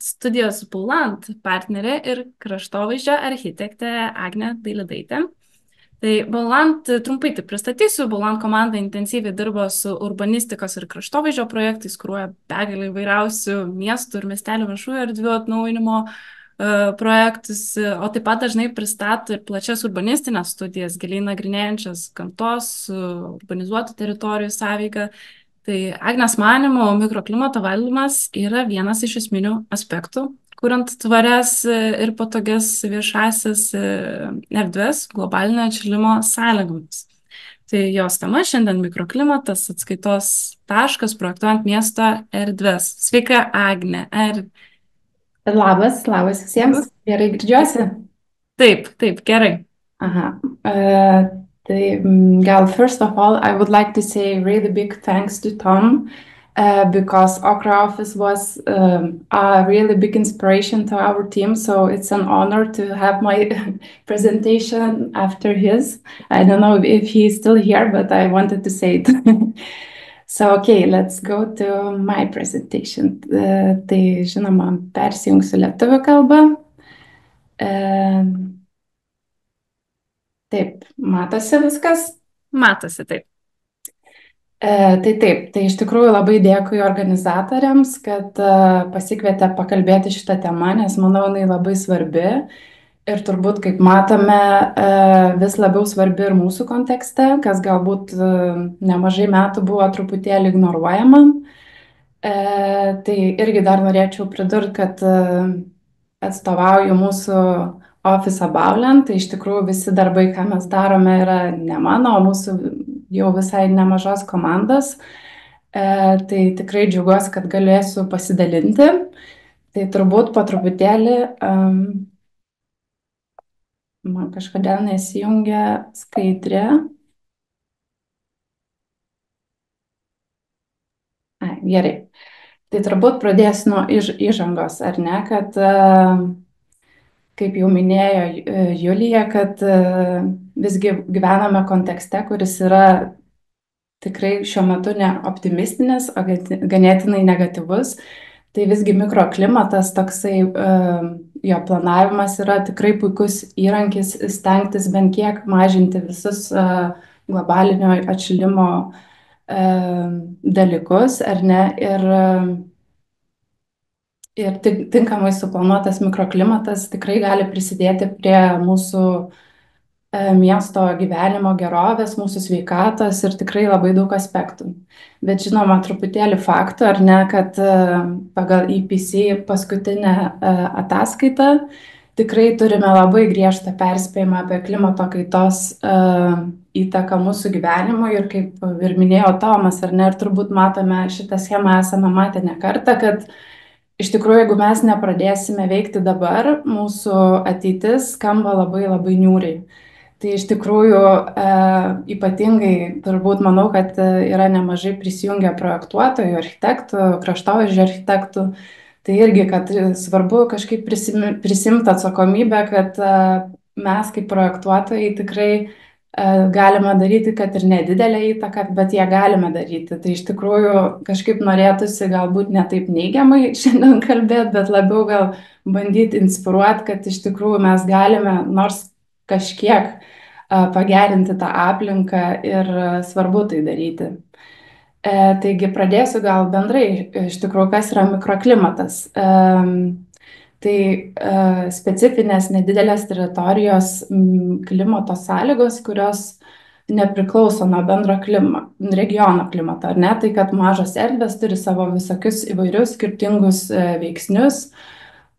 studijos Bulant partnerė ir kraštovaizdžio architektė Agnė Dailidaitė. Tai Bulant, trumpai tai pristatysiu, Bulant komanda intensyviai dirba su urbanistikos ir kraštovaizdžio projektais, kuruoja begalį įvairiausių miestų ir miestelių viešųjų erdvių atnaujinimo projektus, o taip pat dažnai pristato ir plačias urbanistinės studijas, giliai nagrinėjančias gamtos, urbanizuotų teritorijų sąveiką. Tai Agnės manymu, mikroklimato valdymas yra vienas iš esminių aspektų, kuriant tvarias ir patogias viešasias erdves globalinio atšilimo sąlygomis. Tai jos tema šiandien mikroklimatas, atskaitos taškas, projektuojant miesto erdves. Sveika, Agne. Labas visiems. Gerai girdžiuosi? Taip, gerai. Aha. Gal first of all, I would like to say really big thanks to Tom because Okra Office was a really big inspiration to our team. So it's an honor to have my presentation after his. I don't know if he's still here, but I wanted to say it. So, okay, let's go to my presentation. Tai, žinoma, persijungsiu lietuvių kalbą. Taip, matosi viskas? Matosi, taip. Tai iš tikrųjų labai dėkui organizatoriams, kad pasikvietė pakalbėti šitą temą, nes manau, jinai labai svarbi ir turbūt, kaip matome, vis labiau svarbi ir mūsų kontekste, kas galbūt nemažai metų buvo truputėlį ignoruojama. Tai irgi dar norėčiau pridurti, kad atstovauju mūsų ofisą Baulen, tai iš tikrųjų visi darbai, ką mes darome, yra ne mano, o mūsų jau visai nemažos komandos. Tai tikrai džiaugiuosi, kad galėsiu pasidalinti. Tai turbūt po truputėlį man kažkodėl nesijungia skaidrė. Gerai. Tai turbūt pradėsiu nuo įžangos, ar ne, kad kaip jau minėjo Julija, kad visgi gyvename kontekste, kuris yra tikrai šiuo metu ne optimistinis, o ganėtinai negatyvus. Tai visgi mikroklimatas, toksai jo planavimas yra tikrai puikus įrankis stengtis bent kiek mažinti visus globalinio atšilimo dalykus, ar ne? Ir tinkamai suplanuotas mikroklimatas tikrai gali prisidėti prie mūsų miesto gyvenimo gerovės, mūsų sveikatos ir tikrai labai daug aspektų. Bet žinoma, truputėlį faktų, ar ne, kad pagal IPC paskutinę ataskaitą tikrai turime labai griežtą perspėjimą apie klimato kaitos įtaką mūsų gyvenimui ir kaip ir minėjo Tomas, ar ne, ir turbūt matome šitą schemą, esame matę ne kartą, kad iš tikrųjų, jeigu mes nepradėsime veikti dabar, mūsų ateitis skamba labai labai niūriai. Tai iš tikrųjų ypatingai turbūt manau, kad yra nemažai prisijungę projektuotojų, architektų, kraštovaizdžio architektų. Tai irgi, kad svarbu kažkaip prisimti atsakomybę, kad mes kaip projektuotojai tikrai galime daryti, kad ir nedidelę įtaką, bet ją galime daryti. Tai iš tikrųjų kažkaip norėtųsi galbūt ne taip neigiamai šiandien kalbėti, bet labiau gal bandyti inspiruoti, kad iš tikrųjų mes galime nors kažkiek pagerinti tą aplinką ir svarbu tai daryti. Taigi pradėsiu gal bendrai iš tikrųjų, kas yra mikroklimatas. Tai specifinės nedidelės teritorijos klimato sąlygos, kurios nepriklauso nuo bendro regiono klimato, ar ne? Tai kad mažos erdvės turi savo visokius įvairius skirtingus veiksnius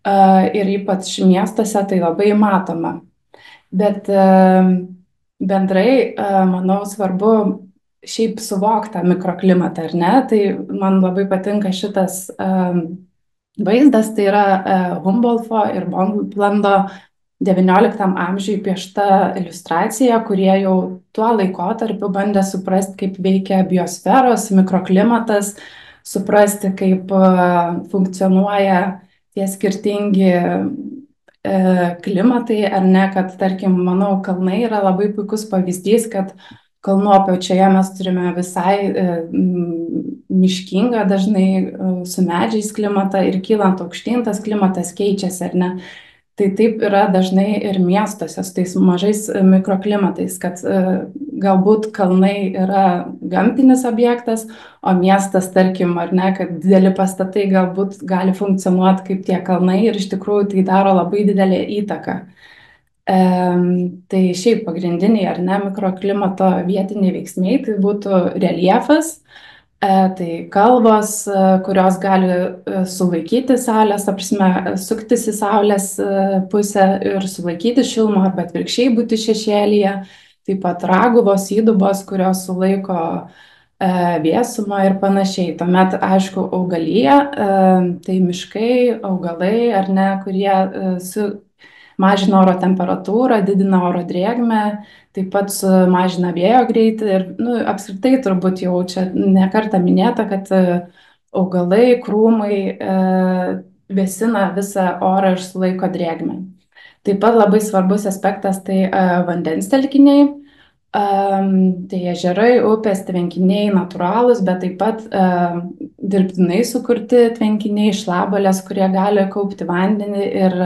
ir ypač miestuose tai labai matoma. Bet bendrai, manau, svarbu šiaip suvokti tą mikroklimatą, ar ne? Tai man labai patinka šitas vaizdas, tai yra Humboldto ir Bonlando XIX amžiui piešta iliustracija, kurie jau tuo laikotarpiu bandė suprasti, kaip veikia biosferos, mikroklimatas, suprasti, kaip funkcionuoja tie skirtingi klimatai, ar ne, kad, tarkim, manau, kalnai yra labai puikus pavyzdys, kad kalnų apačioje mes turime visai miškingą, dažnai su medžiais klimatą ir kylant aukštyn tas klimatas keičiasi, ar ne? Tai taip yra dažnai ir miestuose su tais mažais mikroklimatais, kad galbūt kalnai yra gamtinis objektas, o miestas, tarkim, ar ne, kad dideli pastatai galbūt gali funkcionuoti kaip tie kalnai ir iš tikrųjų tai daro labai didelę įtaką. Tai šiaip pagrindiniai ar ne mikroklimato vietiniai veiksniai tai būtų reljefas, tai kalvos, kurios gali sulaikyti saulės, apsime, suktis į saulės pusę ir sulaikyti šilumą arba atvirkščiai būti šešėlyje. Taip pat raguvos, įdubos, kurios sulaiko vėsumą ir panašiai. Tuomet, aišku, augalija, tai miškai, augalai ar ne, kurie mažina oro temperatūrą, didina oro drėgmę, taip pat mažina vėjo greitį ir apskritai turbūt jau čia nekartą minėta, kad augalai, krūmai vėsina visą orą ir sulaiko drėgmę. Taip pat labai svarbus aspektas tai vandens telkiniai. Tai ežerai, upės, tvenkiniai natūralūs, bet taip pat dirbtinai sukurti tvenkiniai, šlabalės, kurie gali kaupti vandenį ir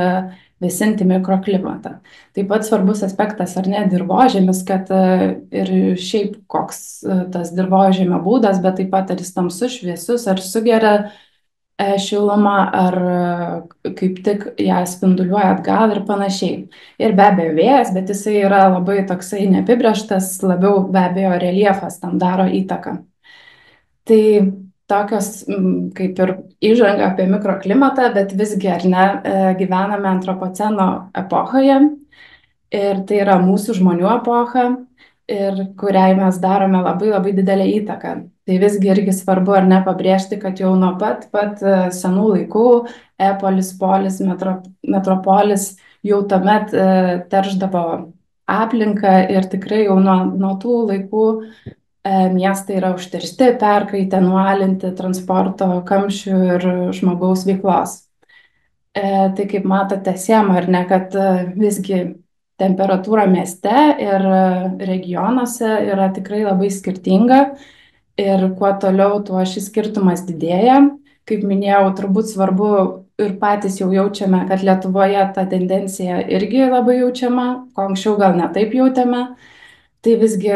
vėsinti mikroklimatą. Taip pat svarbus aspektas, ar ne, dirvožėmis, kad ir šiaip koks tas dirvožėmio būdas, bet taip pat ar jis tamsus, šviesus, ar sugeria šilumą, ar kaip tik ją spinduliuoja atgal ir panašiai. Ir be abejo vėjas, bet jisai yra labai toksai neapibrėžtas, labiau be abejo reljefas tam daro įtaką. Tai tokios kaip ir įžanga apie mikroklimatą, bet visgi ar ne, gyvename antropoceno epochoje ir tai yra mūsų žmonių epocha ir kuriai mes darome labai labai didelę įtaką. Tai visgi irgi svarbu ar ne pabrėžti, kad jau nuo pat senų laikų epolis, polis, metropolis jau tuomet teršdavo aplinką ir tikrai jau nuo tų laikų miestai yra užteršti, perkaitę, nualinti transporto kamščių ir žmogaus veiklos. Tai kaip matote, schema, ar ne, kad visgi temperatūra mieste ir regionuose yra tikrai labai skirtinga ir kuo toliau, tuo šis skirtumas didėja. Kaip minėjau, turbūt svarbu ir patys jau jaučiame, kad Lietuvoje ta tendencija irgi labai jaučiama, ko anksčiau gal netaip jautėme. Tai visgi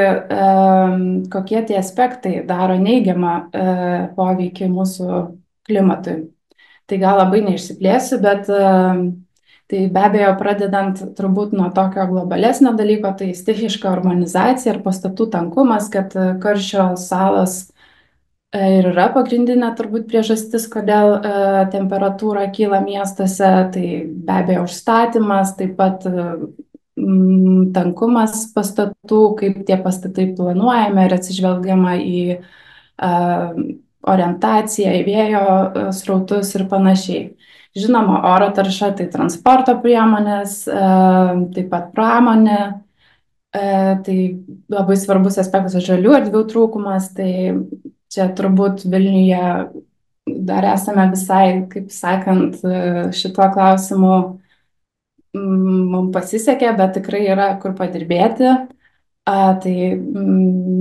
kokie tie aspektai daro neigiamą poveikį mūsų klimatui. Tai gal labai neišsiplėsiu, bet tai be abejo pradedant turbūt nuo tokio globalesnio dalyko, tai stichiška urbanizacija ir pastatų tankumas, kad karščio salos ir yra pagrindinė turbūt priežastis, kodėl temperatūra kyla miestuose, tai be abejo užstatymas, taip pat tankumas pastatų, kaip tie pastatai planuojami ir atsižvelgiama į orientaciją, į vėjo srautus ir panašiai. Žinoma, oro tarša tai transporto priemonės, taip pat pramonė, tai labai svarbus aspektas žalių erdvių trūkumas, tai čia turbūt Vilniuje dar esame visai, kaip sakant, šituo klausimu mums pasisekė, bet tikrai yra kur padirbėti. Tai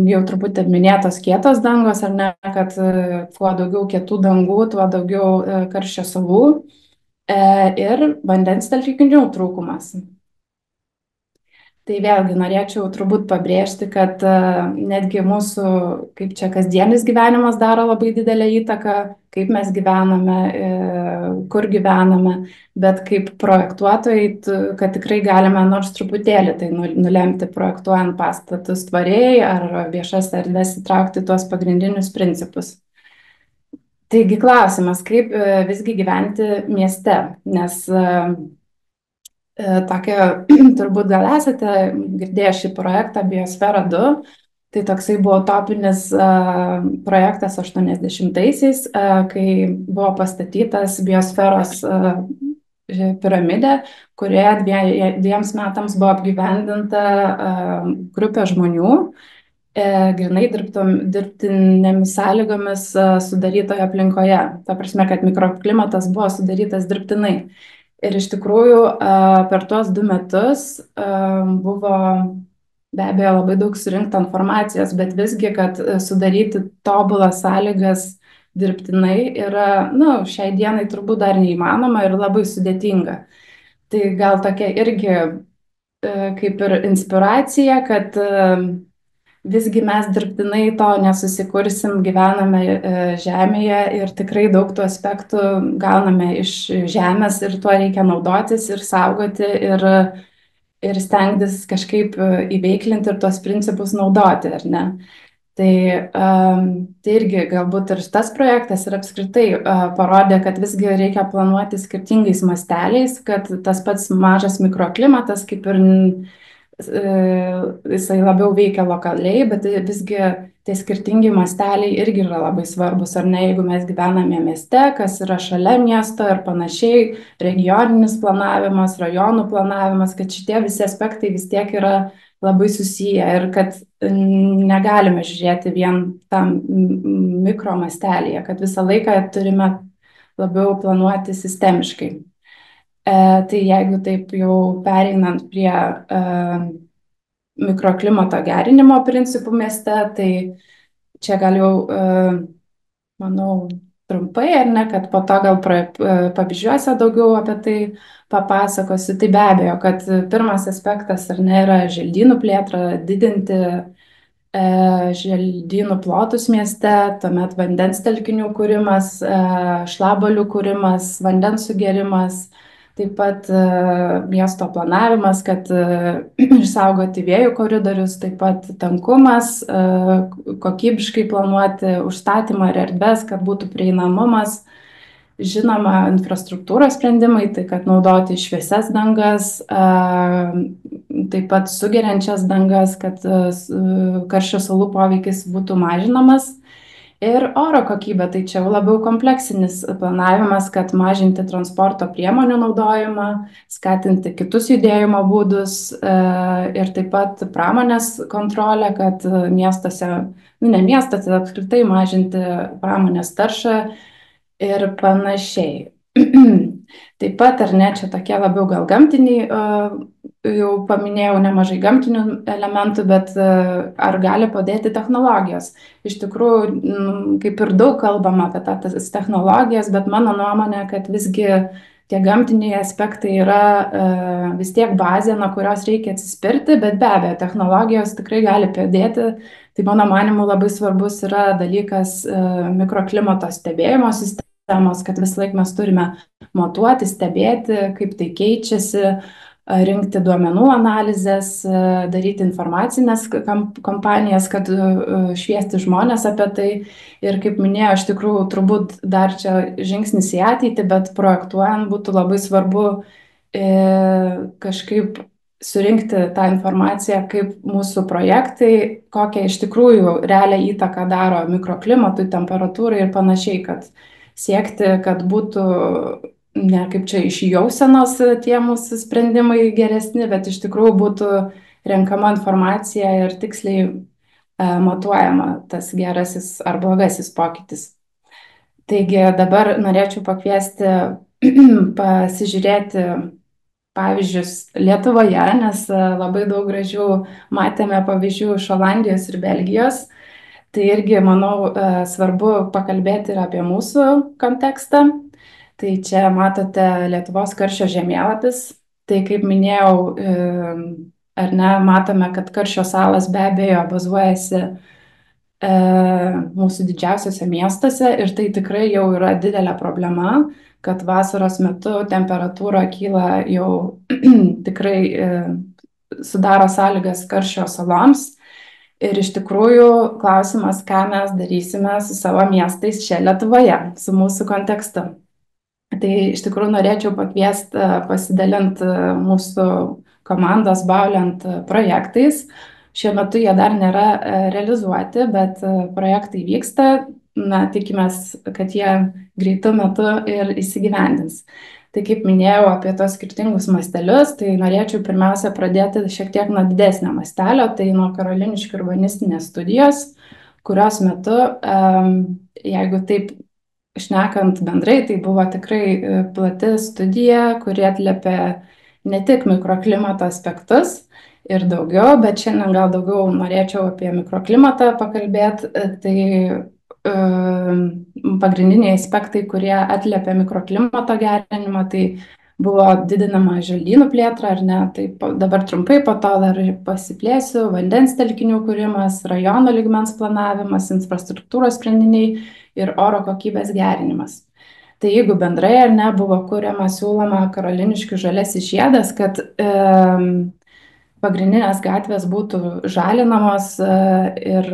jau truputį minėtos kietos dangos, ar ne, kad kuo daugiau kietų dangų, tuo daugiau karščio salų ir vandens telkinių trūkumas. Tai vėlgi norėčiau turbūt pabrėžti, kad netgi mūsų, kaip čia kasdienis gyvenimas daro labai didelę įtaką, kaip mes gyvename, kur gyvename, bet kaip projektuotojai, kad tikrai galime nors truputėlį tai nulemti projektuojant pastatus tvariai ar viešas erdves įtraukti tuos pagrindinius principus. Taigi klausimas, kaip visgi gyventi mieste, nes tokia, turbūt gal esate girdėję šį projektą Biosfera 2, tai toksai buvo topinis projektas 80-aisiais, kai buvo pastatytas biosferos piramidė, kurioje 2 metams buvo apgyvendinta grupė žmonių, grynai dirbtinėmis sąlygomis sudarytoje aplinkoje. Ta prasme, kad mikroklimatas buvo sudarytas dirbtinai. Ir iš tikrųjų per tuos 2 metus buvo be abejo labai daug surinkta informacijos, bet visgi, kad sudaryti tobulas sąlygas dirbtinai yra, nu, šiai dienai turbūt dar neįmanoma ir labai sudėtinga. Tai gal tokia irgi kaip ir inspiracija, kad visgi mes dirbtinai to nesusikursim, gyvename Žemėje ir tikrai daug tų aspektų gauname iš Žemės ir tuo reikia naudotis ir saugoti ir stengtis kažkaip įveiklinti ir tuos principus naudoti, ar ne? Tai, tai irgi galbūt ir šitas projektas ir apskritai parodė, kad visgi reikia planuoti skirtingais masteliais, kad tas pats mažas mikroklimatas kaip ir jisai labiau veikia lokaliai, bet visgi tie skirtingi masteliai irgi yra labai svarbus, ar ne, jeigu mes gyvename mieste, kas yra šalia miesto ir panašiai, regioninis planavimas, rajonų planavimas, kad šitie visi aspektai vis tiek yra labai susiję ir kad negalime žiūrėti vien tam mikromastelėje, kad visą laiką turime labiau planuoti sistemiškai. Tai jeigu taip jau pereinant prie mikroklimato gerinimo principų mieste, tai čia gal jau, manau, trumpai, ar ne, kad po to gal pavyzdžiuose daugiau apie tai papasakosiu. Tai be abejo, kad pirmas aspektas, ar ne, yra želdynų plėtra, didinti želdynų plotus mieste, tuomet vandens telkinių kūrimas, šlabalių kūrimas, vandens sugerimas, taip pat miesto planavimas, kad išsaugoti vėjų koridorius, taip pat tankumas, kokybiškai planuoti užstatymą ir erdves, kad būtų prieinamumas. Žinoma, infrastruktūros sprendimai, tai kad naudoti šviesias dangas, taip pat sugeriančias dangas, kad karščio salų poveikis būtų mažinamas. Ir oro kokybė, tai čia labiau kompleksinis planavimas, kad mažinti transporto priemonių naudojimą, skatinti kitus judėjimo būdus ir taip pat pramonės kontrolę, kad miestuose, nu ne miestuose, apskritai mažinti pramonės taršą ir panašiai. Taip pat, ar ne, čia tokie labiau gal gamtiniai, jau paminėjau nemažai gamtinių elementų, bet ar gali padėti technologijos? Iš tikrųjų, kaip ir daug kalbama apie tas technologijas, bet mano nuomonė, kad visgi tie gamtiniai aspektai yra vis tiek bazė, nuo kurios reikia atsispirti, bet be abejo, technologijos tikrai gali padėti. Tai mano manimu labai svarbus yra dalykas mikroklimato stebėjimo sistemos, kad visą laiką mes turime matuoti, stebėti, kaip tai keičiasi, rinkti duomenų analizės, daryti informacinės kampanijas, kad šviesti žmonės apie tai. Ir kaip minėjau, iš tikrųjų, turbūt dar čia žingsnis į ateitį, bet projektuojant būtų labai svarbu kažkaip surinkti tą informaciją, kaip mūsų projektai, kokią iš tikrųjų realią įtaką daro mikroklimatui, temperatūrai ir panašiai, kad siekti, kad būtų ne kaip čia iš jausenos tie mūsų sprendimai geresni, bet iš tikrųjų būtų renkama informacija ir tiksliai matuojama tas gerasis ar blogasis pokytis. Taigi dabar norėčiau pakviesti pasižiūrėti pavyzdžius Lietuvoje, nes labai daug gražių matėme pavyzdžių iš Olandijos ir Belgijos. Tai irgi, manau, svarbu pakalbėti ir apie mūsų kontekstą. Tai čia matote Lietuvos karščio žemėlapis. Tai kaip minėjau, ar ne, matome, kad karščio salos be abejo bazuojasi mūsų didžiausiose miestuose ir tai tikrai jau yra didelė problema, kad vasaros metu temperatūra kyla jau tikrai sudaro sąlygas karščio saloms. Ir iš tikrųjų klausimas, ką mes darysime su savo miestais čia Lietuvoje, su mūsų kontekstu. Tai iš tikrųjų norėčiau pakviesti pasidalinti mūsų komandos Bauliant projektais. Šiuo metu jie dar nėra realizuoti, bet projektai vyksta. Na, tikimės, kad jie greitu metu ir įsigyvendins. Tai kaip minėjau apie tos skirtingus mastelius, tai norėčiau pirmiausia pradėti šiek tiek nuo didesnio mastelio, tai nuo karoliniškių urbanistinės studijos, kurios metu, jeigu taip šnekant bendrai, tai buvo tikrai plati studija, kuri atliepė ne tik mikroklimato aspektus ir daugiau, bet šiandien gal daugiau norėčiau apie mikroklimatą pakalbėti. Tai pagrindiniai aspektai, kurie atliepia mikroklimato gerinimą, tai buvo didinama želdynų plėtra, ar ne? Tai dabar trumpai po to dar pasiplėsiu. Vandens telkinių kūrimas, rajono lygmens planavimas, infrastruktūros sprendiniai ir oro kokybės gerinimas. Tai jeigu bendrai ar ne buvo kuriama, siūloma Karoliniškių žaliasis žiedas, kad pagrindinės gatvės būtų žalinamos ir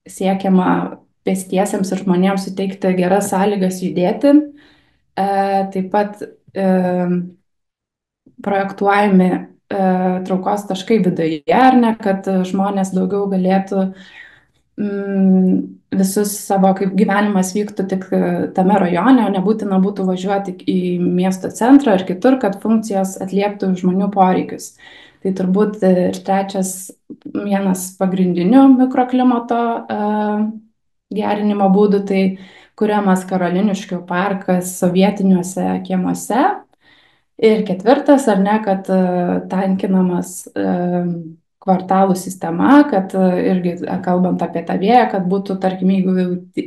siekiama pėstiesiems ir žmonėms suteikti geras sąlygas judėti. Taip pat projektuojami traukos taškai viduje, ar ne, kad žmonės daugiau galėtų visus savo, kaip gyvenimas vyktų tik tame rajone, o nebūtina būtų važiuoti į miesto centrą ar kitur, kad funkcijos atlieptų žmonių poreikius. Tai turbūt ir trečias vienas pagrindinių mikroklimato gerinimo būdų, tai kuriamas Karoliniškių parkas sovietiniuose kiemuose. Ir ketvirtas, ar ne, kad tankinamas kvartalų sistema, kad irgi kalbant apie tą vėją, kad būtų, tarkim, jeigu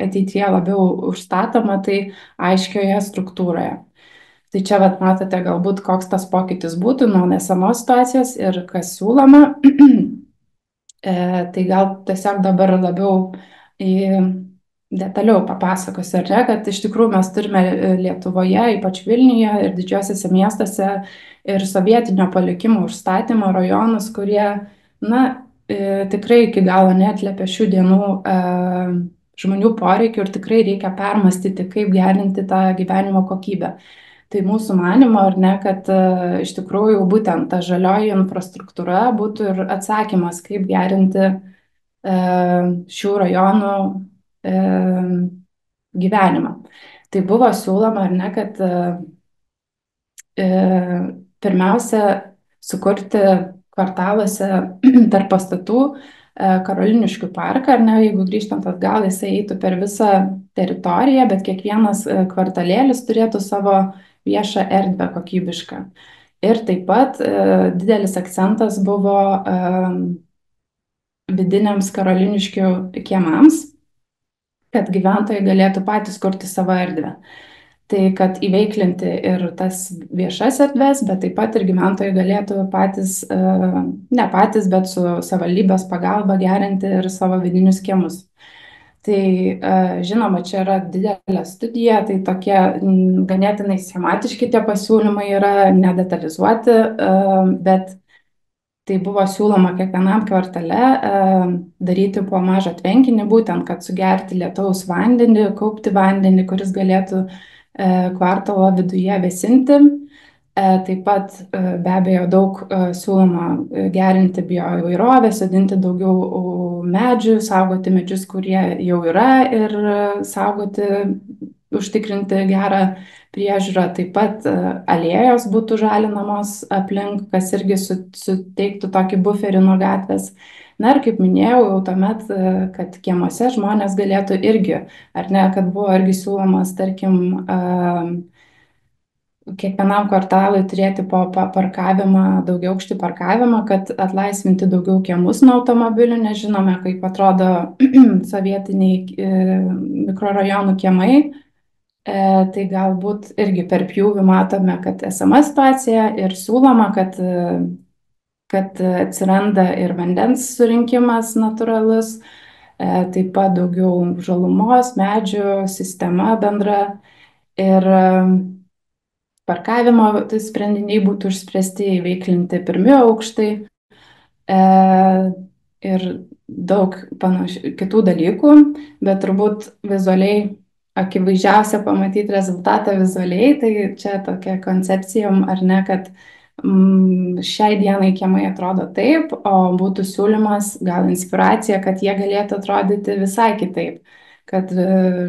ateityje labiau užstatoma, tai aiškioje struktūroje. Tai čia, vat, matote, galbūt koks tas pokytis būtų nuo nesamos situacijos ir kas siūloma. Tai gal tiesiog dabar labiau detaliau papasakosiu, ar ne, kad iš tikrųjų mes turime Lietuvoje, ypač Vilniuje ir didžiuosiuose miestuose ir sovietinio palikimo užstatymo rajonus, kurie, na, tikrai iki galo neatliepia šių dienų žmonių poreikių ir tikrai reikia permastyti, kaip gerinti tą gyvenimo kokybę. Tai mūsų manimo, ar ne, kad iš tikrųjų būtent ta žalioji infrastruktūra būtų ir atsakymas, kaip gerinti šių rajonų gyvenimą. Tai buvo siūloma, ar ne, kad pirmiausia sukurti kvartaluose tarp pastatų Karoliniškių parką, ar ne, jeigu grįžtant atgal, jisai eitų per visą teritoriją, bet kiekvienas kvartalėlis turėtų savo viešą erdvę kokybišką. Ir taip pat didelis akcentas buvo vidiniams Karoliniškių kiemams, kad gyventojai galėtų patys kurti savo erdvę. Tai kad įveiklinti ir tas viešas erdves, bet taip pat ir gyventojai galėtų patys, ne patys, bet su savivaldybės pagalba gerinti ir savo vidinius kiemus. Tai žinoma, čia yra didelė studija, tai tokie ganėtinai schematiški tie pasiūlymai yra, nedetalizuoti, bet tai buvo siūloma kiekvienam kvartale daryti po mažą tvenkinį, būtent, kad sugerti lietaus vandenį, kaupti vandenį, kuris galėtų kvartalo viduje vėsinti. Taip pat be abejo daug siūloma gerinti bioįvairovę, sodinti daugiau medžių, saugoti medžius, kurie jau yra ir saugoti, užtikrinti gerą priežiūrą. Taip pat alėjos būtų žalinamos aplink, kas irgi suteiktų tokį buferį nuo gatvės. Na ir kaip minėjau, jau tuomet, kad kiemuose žmonės galėtų irgi, ar ne, kad buvo irgi siūlomas, tarkim, kiekvienam kvartalui turėti po parkavimą, daugiaaukštį parkavimą, kad atlaisvinti daugiau kiemus nuo automobilių, nes žinome, kaip atrodo sovietiniai mikrorajonų kiemai. Tai galbūt irgi per pjūvį matome, kad esama situacija ir siūloma, kad atsiranda ir vandens surinkimas natūralus, taip pat daugiau žalumos, medžių, sistema bendra ir parkavimo sprendiniai būtų išspręsti, įveiklinti pirmi aukštai ir daug kitų dalykų, bet turbūt vizualiai akivaizdžiausia pamatyti rezultatą vizualiai, tai čia tokia koncepcija, ar ne, kad šiai dienai kiemai atrodo taip, o būtų siūlymas, gal inspiracija, kad jie galėtų atrodyti visai kitaip, kad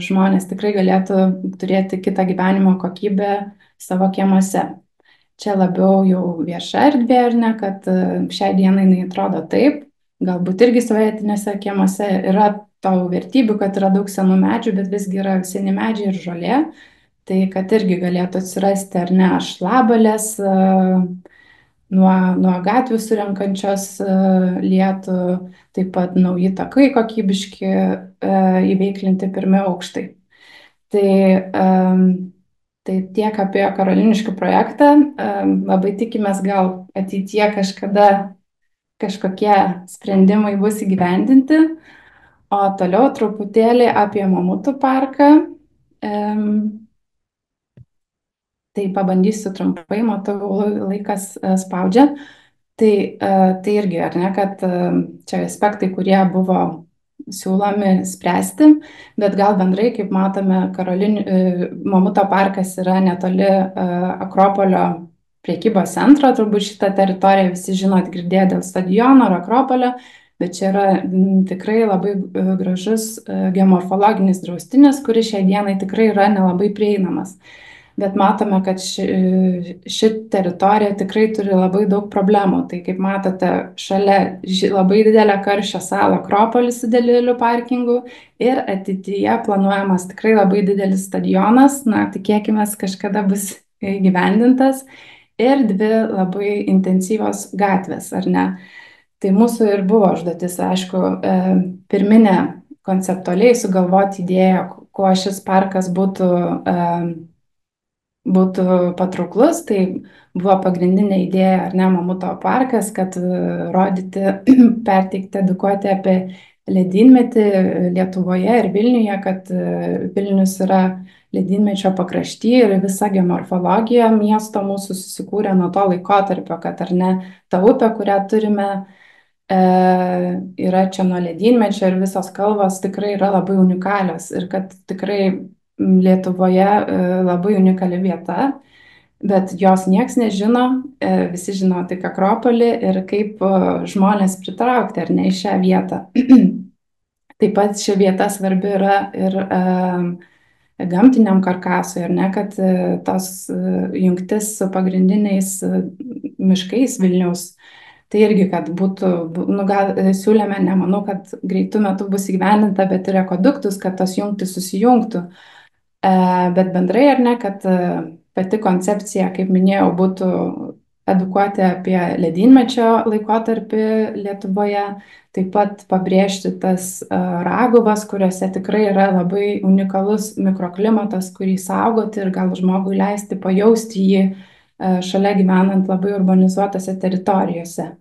žmonės tikrai galėtų turėti kitą gyvenimo kokybę savo kiemuose. Čia labiau jau vieša erdvė, ar ne, kad šiai dienai jinai atrodo taip, galbūt irgi sovietinėse kiemuose yra tau vertybių, kad yra daug senų medžių, bet visgi yra seni medžiai ir žolė, tai kad irgi galėtų atsirasti, ar ne, šlabalės, nuo gatvių surenkančios lietų, taip pat nauji takai kokybiški įveiklinti pirmi aukštai. Tai, tai tiek apie karoliniškių projektą. Labai tikimės gal ateityje kažkada kažkokie sprendimai bus įgyvendinti. O toliau truputėlį apie Mamutų parką. Tai pabandysiu trumpai, matau, laikas spaudžia. Tai irgi, ar ne, kad čia aspektai, kurie buvo siūlomi spręsti, bet gal bendrai, kaip matome, Mamuto parkas yra netoli Akropolio prekybos centro, turbūt šitą teritoriją visi žinot, girdėję dėl stadiono ar Akropolio, bet čia yra tikrai labai gražus geomorfologinis draustinis, kuris šiai dienai tikrai yra nelabai prieinamas. Bet matome, kad ši teritorija tikrai turi labai daug problemų. Tai kaip matote, šalia labai didelę karščio salą Akropolis su dideliu parkingu ir ateityje planuojamas tikrai labai didelis stadionas, na, tikėkime, kažkada bus įgyvendintas, ir dvi labai intensyvios gatvės, ar ne? Tai mūsų ir buvo užduotis, aišku, pirminė konceptualiai sugalvoti idėją, kuo šis parkas būtų patrauklus. Tai buvo pagrindinė idėja, ar ne, Mamuto parkas, kad rodyti, perteikti, edukuoti apie ledynmetį Lietuvoje ir Vilniuje, kad Vilnius yra ledynmečio pakrašty ir visa geomorfologija miesto mūsų susikūrė nuo to laikotarpio, kad, ar ne, ta upė, kurią turime, yra čia nuo ledynmečio ir visos kalvos tikrai yra labai unikalios ir kad tikrai Lietuvoje labai unikali vieta, bet jos nieks nežino, visi žino tik Akropolį ir kaip žmonės pritraukti, ar ne, į šią vietą. Taip pat ši vieta svarbi yra ir gamtiniam karkasui, ar ne, kad tos jungtis su pagrindiniais miškais Vilniaus, tai irgi, kad būtų, nu, gal siūlėme, nemanau, kad greitų metų bus įgyvendinta, bet ir ekoduktus, kad tos jungtis susijungtų. Bet bendrai, ar ne, kad pati koncepcija, kaip minėjau, būtų edukuoti apie ledynmečio laikotarpį Lietuvoje, taip pat pabrėžti tas raguvas, kuriuose tikrai yra labai unikalus mikroklimatas, kurį saugoti ir gal žmogui leisti pajausti jį šalia gyvenant labai urbanizuotose teritorijose.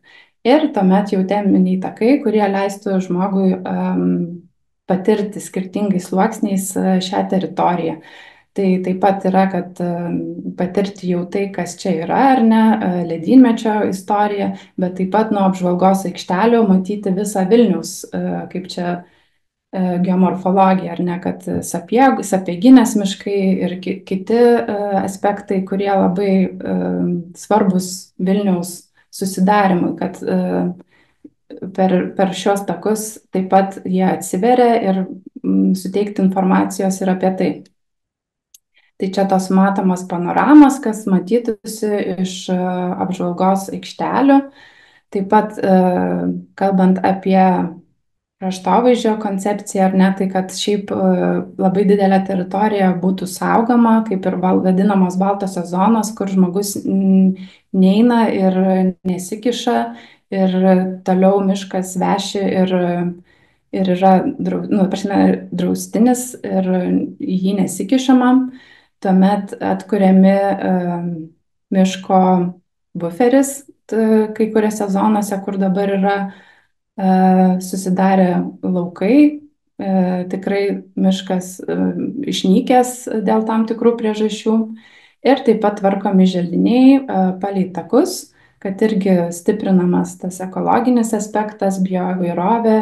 Ir tuomet jau teminiai takai, kurie leistų žmogui patirti skirtingais sluoksniais šią teritoriją. Tai taip pat yra, kad patirti jau tai, kas čia yra, ar ne, ledynmečio istorija, bet taip pat nuo apžvalgos aikštelių matyti visą Vilniaus, kaip čia geomorfologija, ar ne, kad sapieginės miškai ir kiti aspektai, kurie labai svarbus Vilniaus susidarimui, kad per šios takus taip pat jie atsiveria ir suteikti informacijos ir apie tai. Tai čia tos matomos panoramos, kas matytųsi iš apžvalgos aikštelių. Taip pat kalbant apie kraštovaizdžio koncepciją, ar ne, tai kad šiaip labai didelė teritorija būtų saugoma, kaip ir vadinamos baltosios zonos, kur žmogus neina ir nesikiša ir toliau miškas veši ir yra draustinis ir į jį nesikišama. Tuomet atkuriami miško buferis kai kuriuose zonose, kur dabar yra susidarę laukai, tikrai miškas išnykęs dėl tam tikrų priežasčių. Ir taip pat tvarkomi želdiniai palei takus, kad irgi stiprinamas tas ekologinis aspektas, bioįvairovė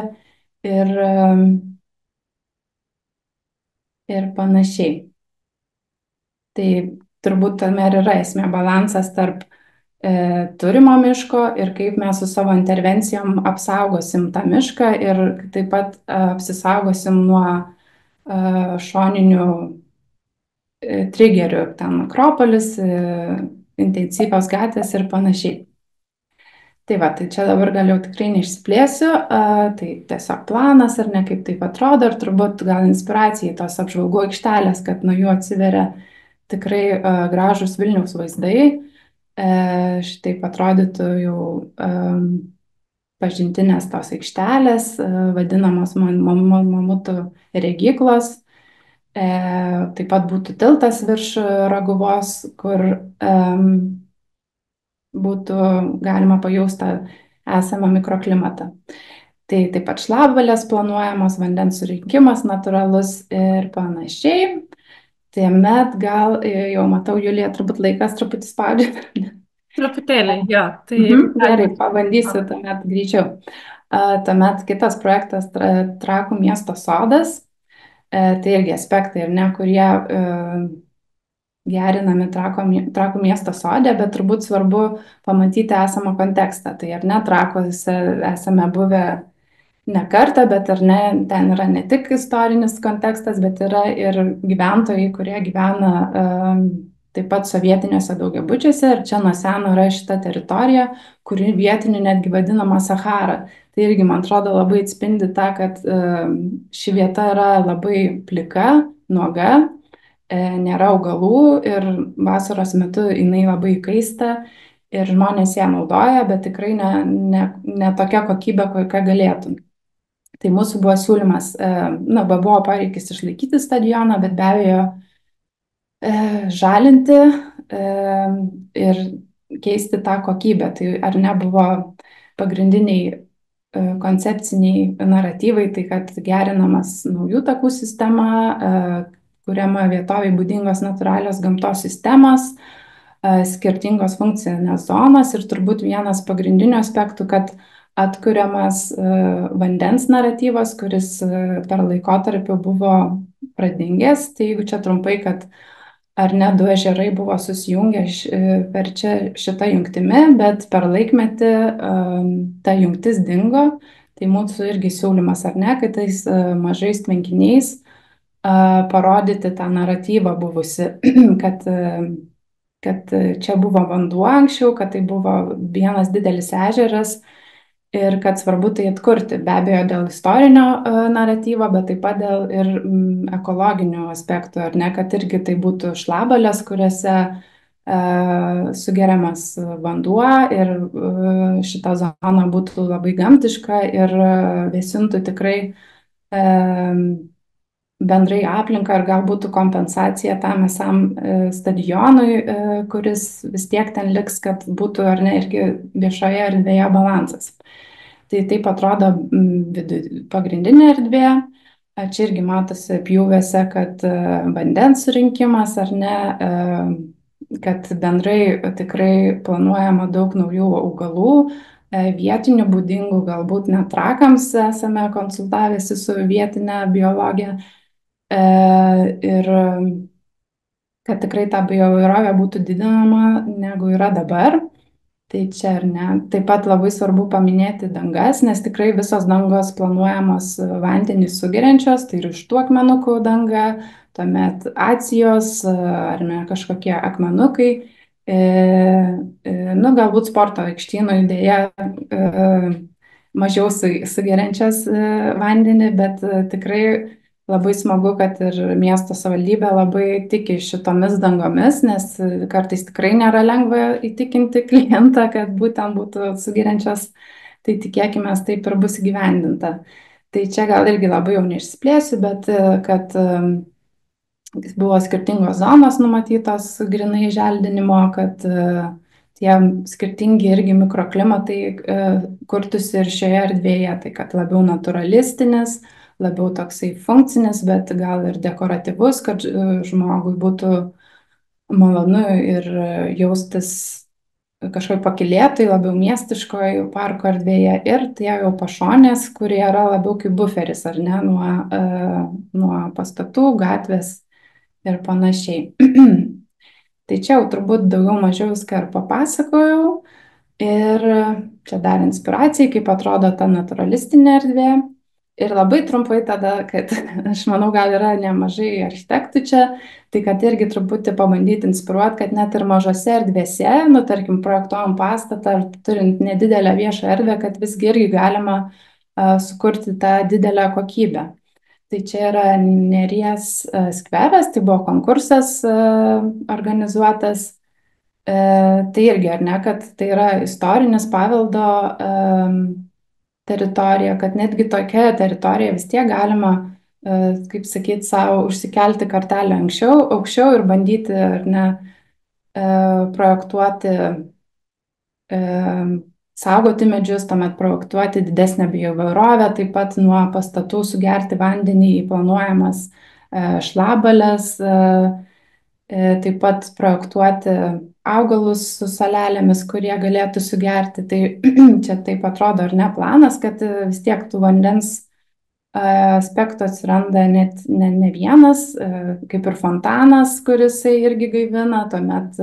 ir panašiai. Tai turbūt tame ir yra esmė balansas tarp turimo miško ir kaip mes su savo intervencijom apsaugosim tą mišką ir taip pat apsisaugosim nuo šoninių trigerių, ten Akropolis, intensyvios gatvės ir panašiai. Tai va, tai čia dabar gal jau tikrai neišsiplėsiu, tai tiesiog planas ar ne, kaip taip atrodo, ir turbūt gal inspiracijai tos apžvalgų aikštelės, kad nuo jų atsiveria tikrai gražus Vilniaus vaizdai. Šitaip atrodytų jau pažintinės tos aikštelės, vadinamos mamutų regyklos. Taip pat būtų tiltas virš Raguvos, kur būtų galima pajausti esamą mikroklimatą. Tai taip pat šlapvalės planuojamos, vandens surinkimas natūralus ir panašiai. Tuomet gal jau matau, Julija, turbūt laikas truputį spaudžia. Truputėlį, jo, tai Gerai, galima. pabandysiu tuomet greičiau. Tuomet kitas projektas Trakų miesto sodas. Tai irgi aspektai, ar ne, kurie gerinami Trakų miesto sode, bet turbūt svarbu pamatyti esamą kontekstą. Tai ar ne, Trakuose esame buvę ne kartą, bet ar ne, ten yra ne tik istorinis kontekstas, bet yra ir gyventojai, kurie gyvena taip pat sovietiniuose daugiabučiuose ir čia nuo seno yra šita teritorija, kuri vietinių netgi vadinama Sahara. Tai irgi, man atrodo, labai atspindi tą, kad ši vieta yra labai plika, nuoga, nėra augalų ir vasaros metu jinai labai kaista ir žmonės ją naudoja, bet tikrai ne tokia kokybė, kokia galėtų. Tai mūsų buvo siūlymas, buvo poreikis išlaikyti stadioną, bet be abejo žalinti ir keisti tą kokybę. Tai ar nebuvo pagrindiniai koncepciniai naratyvai, tai kad gerinamas naujų takų sistema, kuriama vietoviai būdingos natūralios gamtos sistemos, skirtingos funkcinės zonos ir turbūt vienas pagrindinių aspektų, kad atkuriamas vandens naratyvas, kuris per laikotarpį buvo pradingęs. Tai jeigu čia trumpai, kad ar ne du ežerai buvo susijungę per čia šitą jungtimi, bet per laikmetį ta jungtis dingo. Tai mūsų irgi siūlymas, ar ne, kad tais mažais tvenkiniais parodyti tą naratyvą buvusi, kad čia buvo vanduo anksčiau, kad tai buvo vienas didelis ežeras ir kad svarbu tai atkurti. Be abejo, dėl istorinio naratyvo, bet taip pat dėl ir ekologinių aspektų, ar ne, kad irgi tai būtų šlabalės, kuriuose sugeriamas vanduo ir šita zona būtų labai gamtiška ir vėsintų tikrai bendrai aplinką ir gal būtų kompensacija tam visam stadionui, kuris vis tiek ten liks, kad būtų ar ne irgi viešoje erdvėje balansas. Tai taip atrodo pagrindinė erdvė. Čia irgi matosi pjūvėse, kad vandens surinkimas ar ne, kad bendrai tikrai planuojama daug naujų augalų, vietinių būdingų, galbūt net trakams esame konsultavęsi su vietinė biologija. Ir kad tikrai ta bioįvairovė būtų didinama negu yra dabar. Tai čia ar ne. Taip pat labai svarbu paminėti dangas, nes tikrai visos dangos planuojamos vandenį sugeriančios, tai ir iš tų akmenukų danga, tuomet acijos ar ne kažkokie akmenukai. Galbūt sporto aikštynų idėja mažiau sugeriančias vandenį, bet tikrai labai smagu, kad ir miesto savivaldybė labai tiki šitomis dangomis, nes kartais tikrai nėra lengva įtikinti klientą, kad būtent būtų sugeriančios, tai tikėkime, taip ir bus įgyvendinta. Tai čia gal irgi labai jau neišsiplėsiu, bet kad buvo skirtingos zonos numatytos grinai želdinimo, kad tie skirtingi irgi mikroklimatai kurtųsi ir šioje erdvėje, tai kad labiau naturalistinis, labiau toksai funkcinis, bet gal ir dekoratyvus, kad žmogui būtų malonu ir jaustis kažkaip pakylėtai, labiau miestiškoje parko erdvėje ir tie jau pašonės, kurie yra labiau kaip buferis, ar ne, nuo pastatų, gatvės ir panašiai. Tai čia jau turbūt daugiau mažiau viską ir papasakojau. Ir čia dar inspiracijai, kaip atrodo ta naturalistinė erdvė. Ir labai trumpai tada, kad aš manau, gal yra nemažai architektų čia, tai kad irgi truputį pabandyti inspiruoti, kad net ir mažose erdvėse, tarkim, projektuojam pastatą ar turint nedidelę viešą erdvę, kad visgi irgi galima sukurti tą didelę kokybę. Tai čia yra Neries skveras, tai buvo konkursas organizuotas Tai irgi, ar ne, kad tai yra istorinis paveldo teritorija, kad netgi tokia teritorija vis tiek galima, kaip sakyti, savo užsikelti kartelę anksčiau, aukščiau ir bandyti, ar ne, projektuoti, saugoti medžius, tuomet projektuoti didesnę bioįvairovę, taip pat nuo pastatų sugerti vandenį į planuojamas šlabalės, taip pat projektuoti augalus su salelėmis, kurie galėtų sugerti. Tai čia taip atrodo, ar ne, planas, kad vis tiek tų vandens aspektų atsiranda net ne vienas, kaip ir fontanas, kuris irgi gaivina, tuomet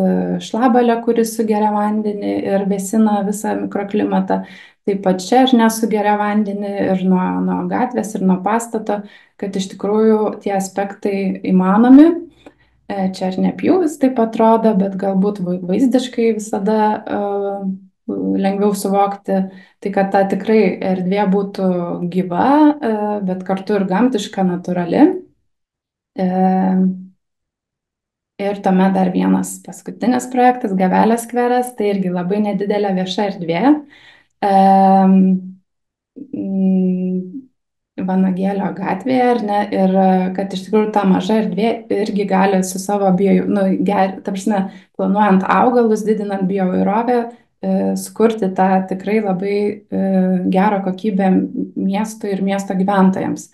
šlabalė, kuris sugeria vandenį ir vėsina visą mikroklimatą. Taip pat čia ar nesugeria vandenį ir nuo gatvės, ir nuo pastato, kad iš tikrųjų tie aspektai įmanomi. Čia ar ne pjūvis taip atrodo, bet galbūt vaizdiškai visada lengviau suvokti, tai kad ta tikrai erdvė būtų gyva, bet kartu ir gamtiška, natūrali. Ir tuomet dar vienas paskutinis projektas, Gavelės skveras, tai irgi labai nedidelė vieša erdvė. Vanagėlio gatvėje, ar ne, ir kad iš tikrųjų ta maža erdvė irgi gali su savo ta prasme, planuojant augalus, didinant bioįvairovę, sukurti tą tikrai labai gerą kokybę miestui ir miesto gyventojams.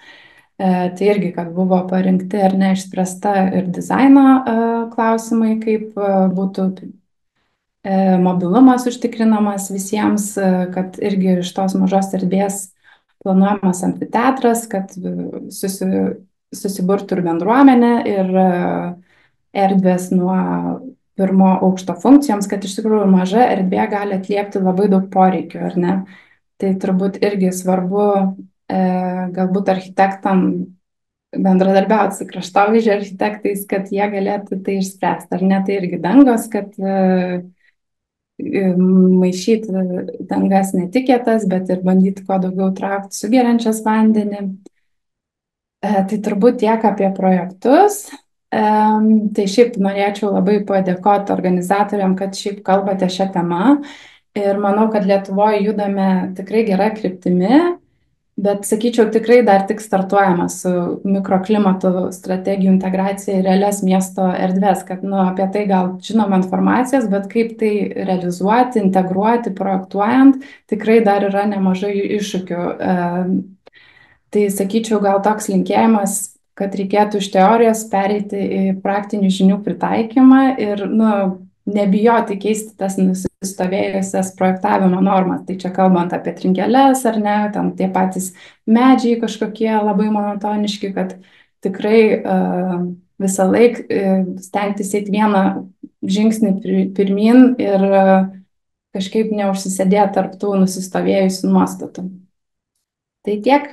Tai irgi, kad buvo parinkti ar ne išspręsta ir dizaino klausimai, kaip būtų mobilumas užtikrinamas visiems, kad irgi iš tos mažos erdvės planuojamas amfiteatras, kad susiburtų ir bendruomenė, ir erdvės nuo pirmo aukšto funkcijoms, kad iš tikrųjų maža erdvė gali atliepti labai daug poreikių, ar ne? Tai turbūt irgi svarbu galbūt architektam bendradarbiauti su kraštovaizdžio architektais, kad jie galėtų tai išspręsti, ar ne? Tai irgi dangos, kad maišyti dangas netikėtas, bet ir bandyti kuo daugiau traukti sugeriančias vandenį. Tai turbūt tiek apie projektus. Tai šiaip norėčiau labai padėkoti organizatoriam, kad šiaip kalbate šią temą. Ir manau, kad Lietuvoje judame tikrai gerą kryptimi. Bet, sakyčiau, tikrai dar tik startuojama su mikroklimato strategijų integracija į realias miesto erdvės, kad apie tai gal žinoma informacijos, bet kaip tai realizuoti, integruoti, projektuojant, tikrai dar yra nemažai iššūkių. Tai, sakyčiau, gal toks linkėjimas, kad reikėtų iš teorijos pereiti į praktinių žinių pritaikymą ir nebijoti keisti tas nusistovėjusias projektavimo normas. Tai čia kalbant apie trinkeles ar ne, ten tie patys medžiai kažkokie labai monotoniški, kad tikrai visą laiką stengtis eiti vieną žingsnį pirmin ir kažkaip neužsisėdėti tarp tų nusistovėjusių nuostatų. Tai tiek.